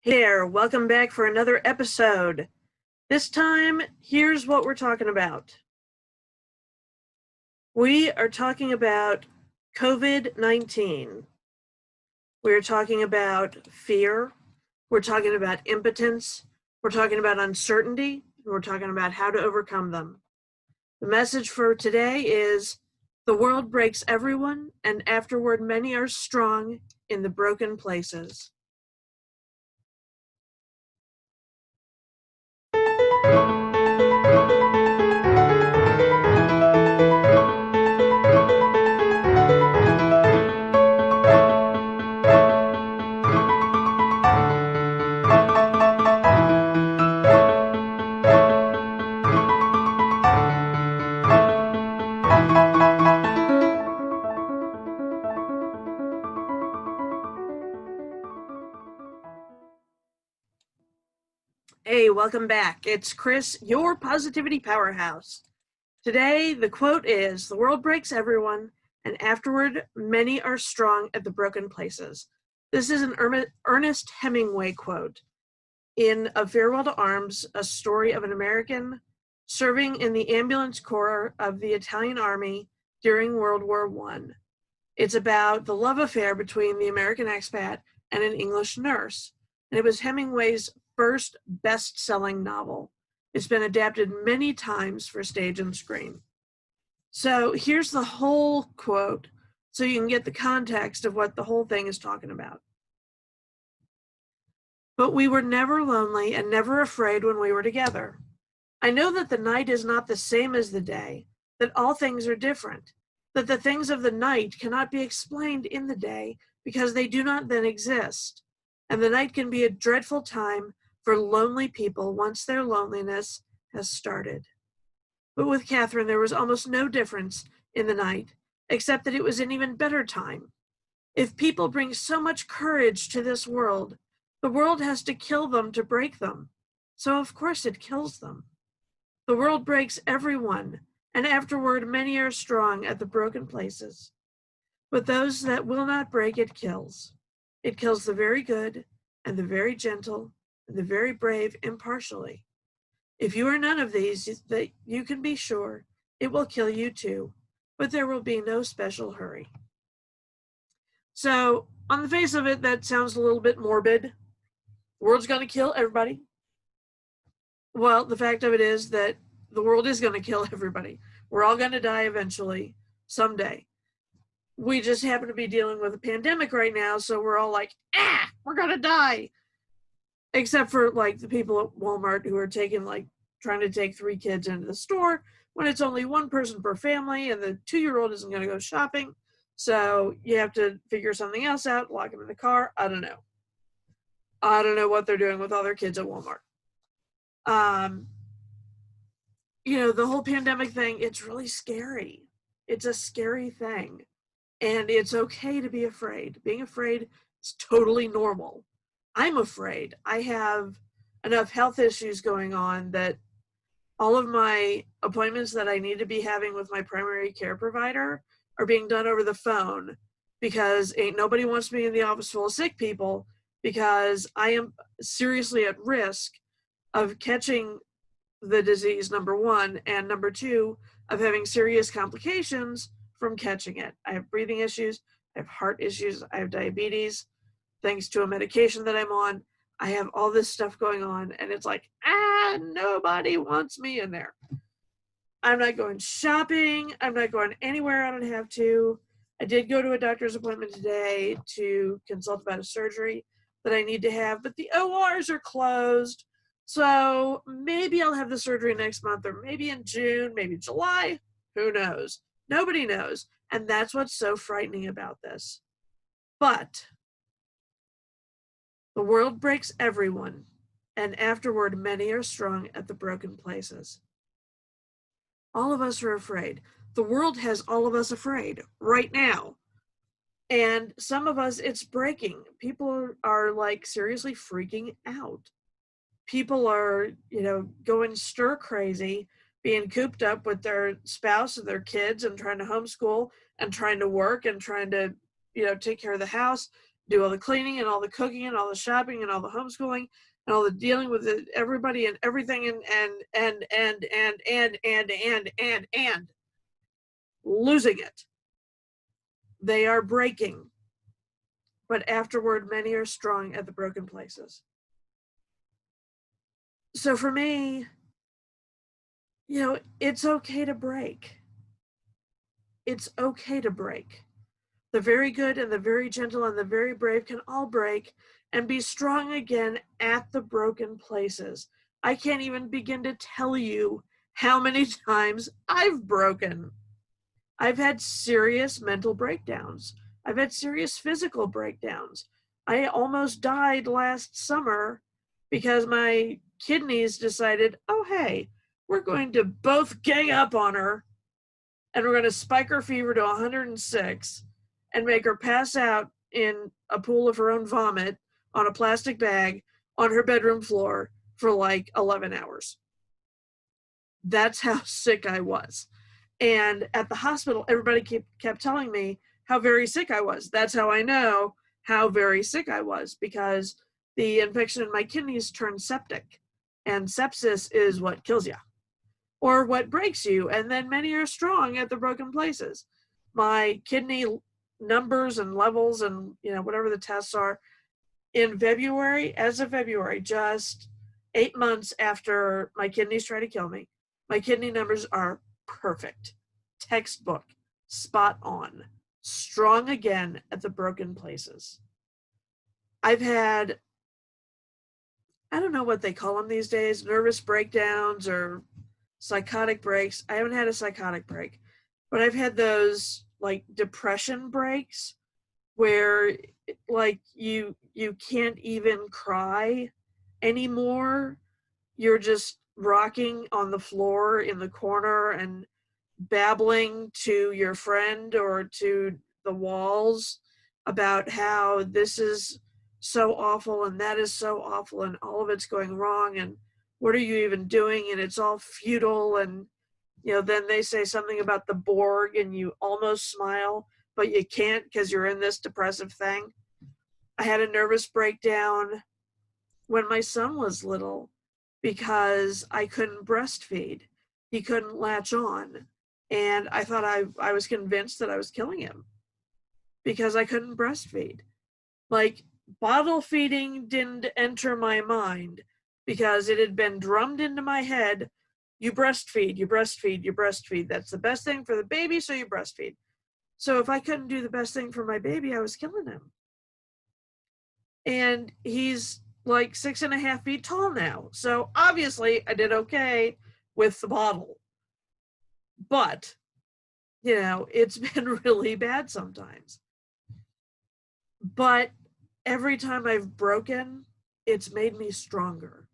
Hey there, welcome back for another episode. This time, here's what we're talking about. We are talking about COVID-19. We're talking about fear. We're talking about impotence. We're talking about uncertainty. And we're talking about how to overcome them. The message for today is the world breaks everyone, and afterward many are strong in the broken places. Hey, welcome back. It's Kriss, your positivity powerhouse. Today, the quote is, the world breaks everyone, and afterward, many are strong at the broken places. This is an Ernest Hemingway quote in A Farewell to Arms, a story of an American serving in the ambulance corps of the Italian army during World War I. It's about the love affair between the American expat and an English nurse, and it was Hemingway's first best-selling novel. It's been adapted many times for stage and screen. So here's the whole quote so you can get the context of what the whole thing is talking about. But we were never lonely and never afraid when we were together. I know that the night is not the same as the day, that all things are different, that the things of the night cannot be explained in the day because they do not then exist, and the night can be a dreadful time for lonely people once their loneliness has started. But with Catherine, there was almost no difference in the night, except that it was an even better time. If people bring so much courage to this world, the world has to kill them to break them. So of course it kills them. The world breaks everyone, and afterward many are strong at the broken places. But those that will not break it kills. It kills the very good and the very gentle and the very brave impartially. If you are none of these, that you can be sure it will kill you too, but there will be no special hurry. So, on the face of it, that sounds a little bit morbid. The world's going to kill everybody. Well, the fact of it is that the world is going to kill everybody. We're all going to die eventually, someday. We just happen to be dealing with a pandemic right now, so we're all like, we're going to die. Except for like the people at Walmart who are trying to take 3 kids into the store when it's only 1 person per family and the 2-year-old isn't going to go shopping. So you have to figure something else out, lock them in the car. I don't know. I don't know what they're doing with all their kids at Walmart. The whole pandemic thing, it's really scary. It's a scary thing. And it's okay to be afraid. Being afraid is totally normal. I'm afraid. I have enough health issues going on that all of my appointments that I need to be having with my primary care provider are being done over the phone because ain't nobody wants me in the office full of sick people because I am seriously at risk of catching the disease, number 1, and number 2, of having serious complications from catching it. I have breathing issues, I have heart issues, I have diabetes, thanks to a medication that I'm on. I have all this stuff going on, and it's like, nobody wants me in there. I'm not going shopping. I'm not going anywhere I don't have to. I did go to a doctor's appointment today to consult about a surgery that I need to have, but the ORs are closed. So maybe I'll have the surgery next month, or maybe in June, maybe July. Who knows? Nobody knows. And that's what's so frightening about this. But the world breaks everyone, and afterward many are strong at the broken places. All of us are afraid. The world has all of us afraid right now. And some of us, it's breaking. People are like seriously freaking out. People are, going stir crazy, being cooped up with their spouse and their kids and trying to homeschool and trying to work and trying to, take care of the house do all the cleaning and all the cooking and all the shopping and all the homeschooling and all the dealing with everybody and everything and losing it. They are breaking, but afterward many are strong at the broken places. So for me, it's okay to break. It's okay to break. The very good and the very gentle and the very brave can all break and be strong again at the broken places. I can't even begin to tell you how many times I've broken. I've had serious mental breakdowns. I've had serious physical breakdowns. I almost died last summer because my kidneys decided, oh, hey, we're going to both gang up on her and we're going to spike her fever to 106 and make her pass out in a pool of her own vomit on a plastic bag on her bedroom floor for like 11 hours. That's how sick I was. And at the hospital, everybody kept telling me how very sick I was. That's how I know how very sick I was, because the infection in my kidneys turned septic. And sepsis is what kills you or what breaks you. And then many are strong at the broken places. My kidney numbers and levels and whatever the tests are in February, as of February, just 8 months after my kidneys try to kill me, my kidney numbers are perfect, textbook, spot on, strong again at the broken places. I've had, I don't know what they call them these days, nervous breakdowns or psychotic breaks. I haven't had a psychotic break, but I've had those like depression breaks where like you can't even cry anymore. You're just rocking on the floor in the corner and babbling to your friend or to the walls about how this is so awful and that is so awful and all of it's going wrong and what are you even doing and it's all futile. And then they say something about the Borg and you almost smile but you can't because you're in this depressive thing. I had a nervous breakdown when my son was little because I couldn't breastfeed. He couldn't latch on. And I thought I was convinced that I was killing him because I couldn't breastfeed. Like, bottle feeding didn't enter my mind because it had been drummed into my head. You breastfeed, you breastfeed, you breastfeed. That's the best thing for the baby, so you breastfeed. So if I couldn't do the best thing for my baby, I was killing him. And he's like 6.5 feet tall now. So obviously I did okay with the bottle. But, it's been really bad sometimes. But every time I've broken, it's made me stronger.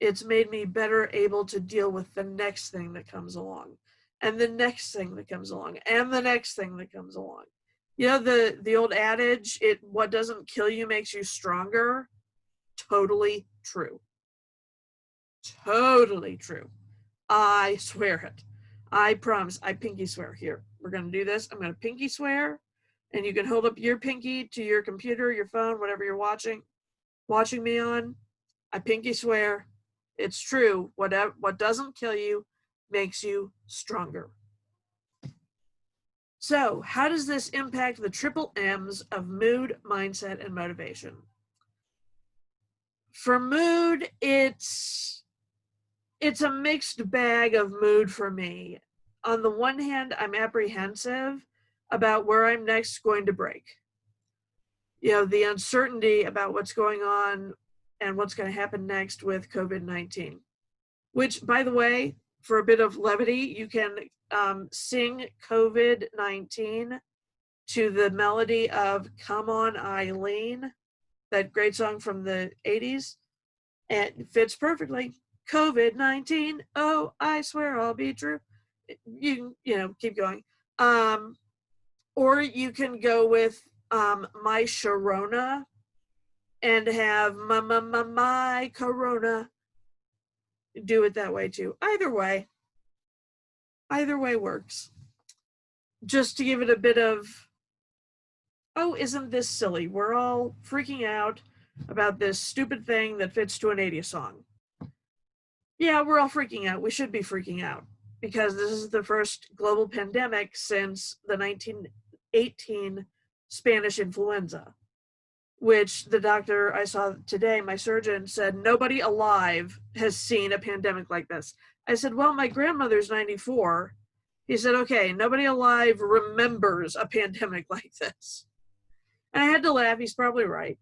It's made me better able to deal with the next thing that comes along. And the next thing that comes along. And the next thing that comes along. The old adage, what doesn't kill you makes you stronger. Totally true. Totally true. I swear it. I promise. I pinky swear. Here, we're going to do this. I'm going to pinky swear. And you can hold up your pinky to your computer, your phone, whatever you're watching me on. I pinky swear. It's true. What doesn't kill you makes you stronger. So, how does this impact the triple M's of mood, mindset, and motivation? For mood, it's a mixed bag of mood for me. On the one hand, I'm apprehensive about where I'm next going to break. The uncertainty about what's going on and what's going to happen next with COVID-19. Which, by the way, for a bit of levity, you can sing COVID-19 to the melody of Come On Eileen, that great song from the 80s. And it fits perfectly. COVID-19, oh, I swear I'll be true. You keep going. Or you can go with My Sharona and have my Corona. Do it that way too. Either way works. Just to give it a bit of oh, isn't this silly? We're all freaking out about this stupid thing that fits to an 80s song. Yeah, we're all freaking out. We should be freaking out because this is the first global pandemic since the 1918 Spanish influenza, which the doctor I saw today, my surgeon, said nobody alive has seen a pandemic like this. I said, well, my grandmother's 94. He said, okay, nobody alive remembers a pandemic like this. And I had to laugh. He's probably right.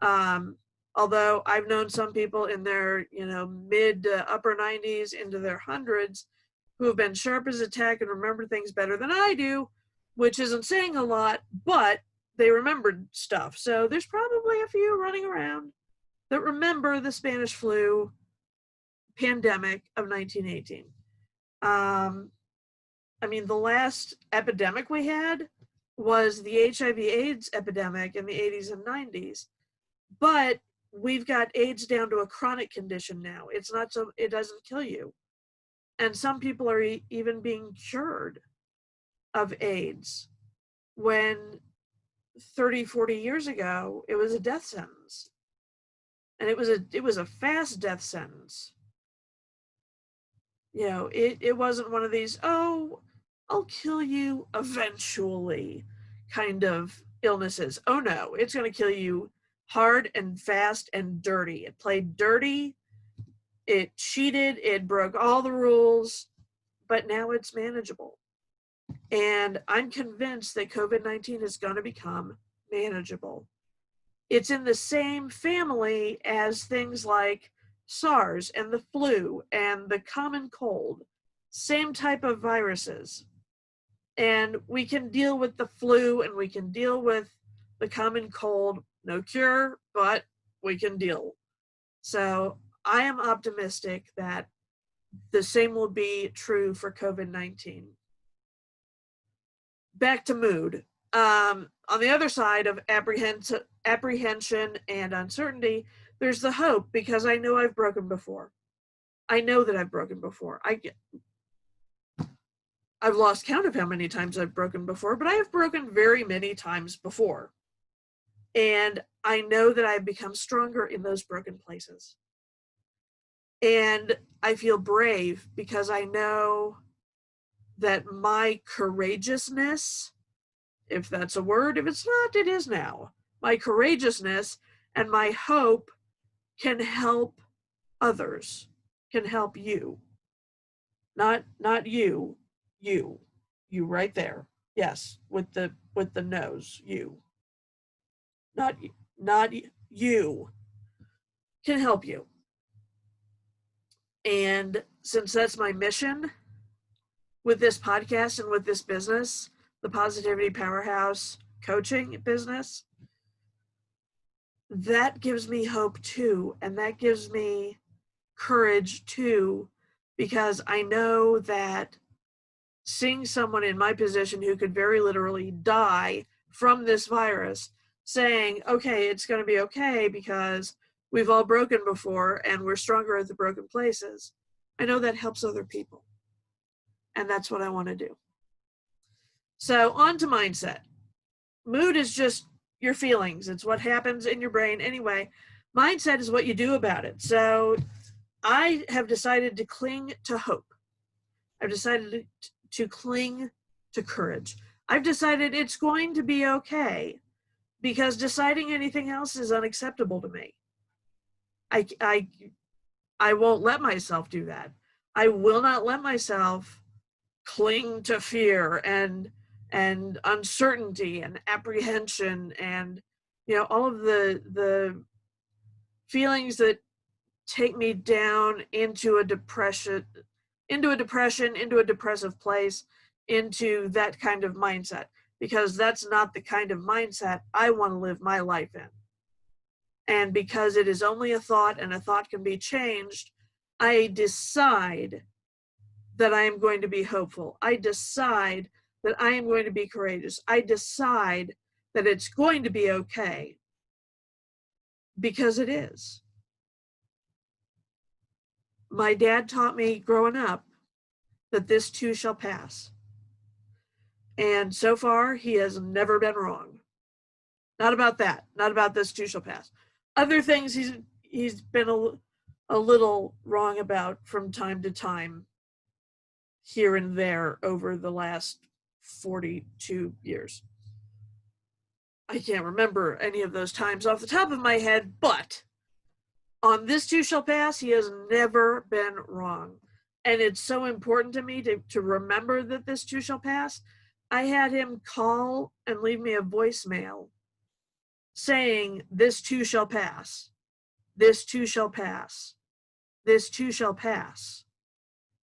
Um, Although I've known some people in their, mid to upper 90s into their hundreds who have been sharp as a tack and remember things better than I do, which isn't saying a lot, but they remembered stuff. So there's probably a few running around that remember the Spanish flu pandemic of 1918. The last epidemic we had was the HIV/AIDS epidemic in the 80s and 90s. But we've got AIDS down to a chronic condition now. It's not so, it doesn't kill you. And some people are even being cured of AIDS when 30, 40 years ago, it was a death sentence. And it was a fast death sentence. It wasn't one of these, oh, I'll kill you eventually kind of illnesses. Oh no, it's going to kill you hard and fast and dirty. It played dirty, it cheated, it broke all the rules, but now it's manageable. And I'm convinced that COVID-19 is going to become manageable. It's in the same family as things like SARS and the flu and the common cold, same type of viruses. And we can deal with the flu and we can deal with the common cold. No cure, but we can deal. So I am optimistic that the same will be true for COVID-19. Back to mood. On the other side of apprehension and uncertainty, there's the hope, because I know I've broken before. I know that I've broken before. I've lost count of how many times I've broken before, but I have broken very many times before. And I know that I've become stronger in those broken places. And I feel brave because I know that my courageousness, if that's a word, if it's not, it is now. My courageousness and my hope can help others, can help you. Not you, you right there. Yes, with the nose, you. Not you, can help you. And since that's my mission with this podcast and with this business, the Positivity Powerhouse coaching business, that gives me hope too. And that gives me courage too, because I know that seeing someone in my position who could very literally die from this virus saying, okay, it's going to be okay because we've all broken before and we're stronger at the broken places, I know that helps other people. And that's what I want to do. So on to mindset. Mood is just your feelings. It's what happens in your brain anyway. Mindset is what you do about it. So I have decided to cling to hope. I've decided to cling to courage. I've decided it's going to be okay, because deciding anything else is unacceptable to me. I won't let myself do that. I will not let myself cling to fear and uncertainty and apprehension and all of the feelings that take me down into a depression, into a depressive place, into that kind of mindset, because that's not the kind of mindset I want to live my life in. And because it is only a thought and a thought can be changed, I decide that I am going to be hopeful. I decide that I am going to be courageous. I decide that it's going to be okay, because it is. My dad taught me growing up that this too shall pass. And so far, he has never been wrong. Not about that. Not about this too shall pass. Other things he's been a little wrong about from time to time, here and there, over the last 42 years. I can't remember any of those times off the top of my head, but on this too shall pass, he has never been wrong. And it's so important to me to remember that this too shall pass. I had him call and leave me a voicemail saying, this too shall pass. This too shall pass. This too shall pass.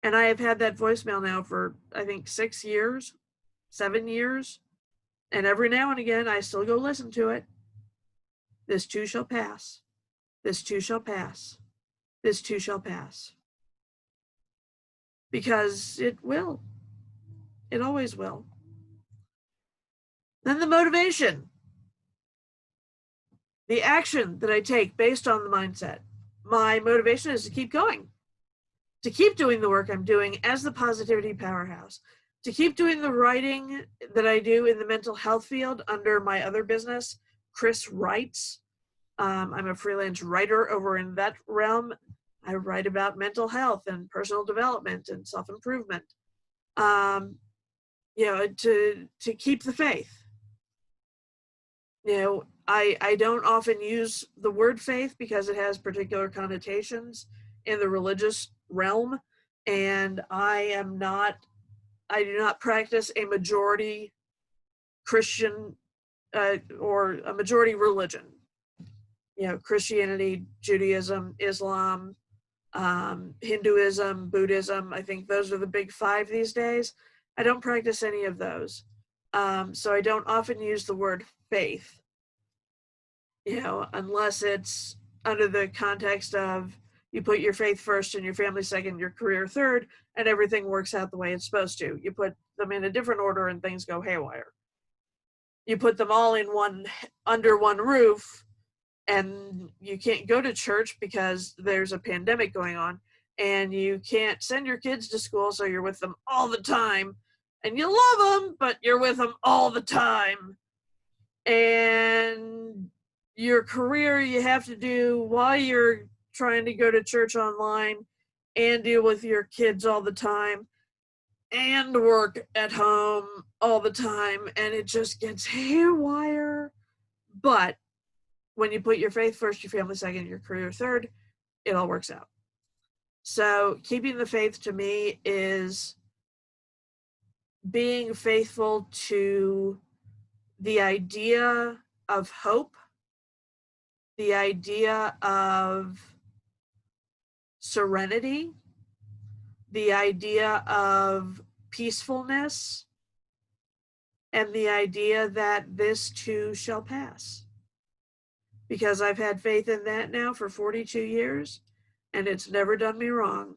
And I have had that voicemail now for, I think, 6 years, 7 years. And every now and again, I still go listen to it. This too shall pass. This too shall pass. This too shall pass. Because it will. It always will. Then the motivation. The action that I take based on the mindset. My motivation is to keep going. To keep doing the work I'm doing as the Positivity Powerhouse. To keep doing the writing that I do in the mental health field under my other business, Kriss Writes. I'm a freelance writer over in that realm. I write about mental health and personal development and self-improvement. To keep the faith. I don't often use the word faith because it has particular connotations in the religious realm, and I do not practice a majority Christian or a majority religion. Christianity, Judaism, Islam, Hinduism, Buddhism. I think those are the big 5 these days. I don't practice any of those. So I don't often use the word faith, unless it's under the context of you put your faith first and your family second, your career third, and everything works out the way it's supposed to. You put them in a different order and things go haywire. You put them all under one roof, and you can't go to church because there's a pandemic going on, and you can't send your kids to school, so you're with them all the time, and you love them, but you're with them all the time. And your career you have to do while you're trying to go to church online and deal with your kids all the time and work at home all the time, and it just gets haywire. But when you put your faith first, your family second, your career third, it all works out. So keeping the faith to me is being faithful to the idea of hope, the idea of serenity, the idea of peacefulness, and the idea that this too shall pass. Because I've had faith in that now for 42 years, and it's never done me wrong.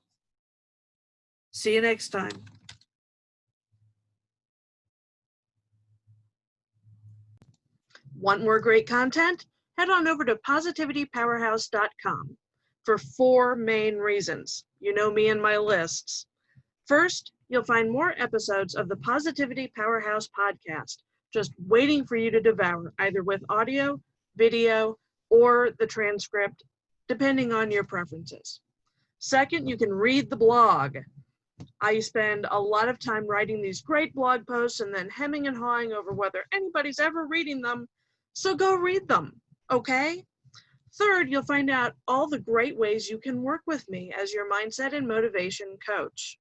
See you next time. Want more great content? Head on over to positivitypowerhouse.com for 4 main reasons. You know me and my lists. First, you'll find more episodes of the Positivity Powerhouse podcast just waiting for you to devour, either with audio, video, or the transcript, depending on your preferences. Second, you can read the blog. I spend a lot of time writing these great blog posts and then hemming and hawing over whether anybody's ever reading them, so go read them, okay? Third, you'll find out all the great ways you can work with me as your mindset and motivation coach.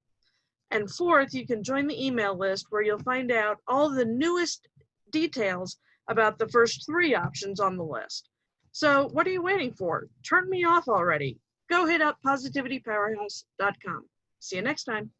And fourth, you can join the email list where you'll find out all the newest details about the first 3 options on the list. So what are you waiting for? Turn me off already. Go hit up positivitypowerhouse.com. See you next time.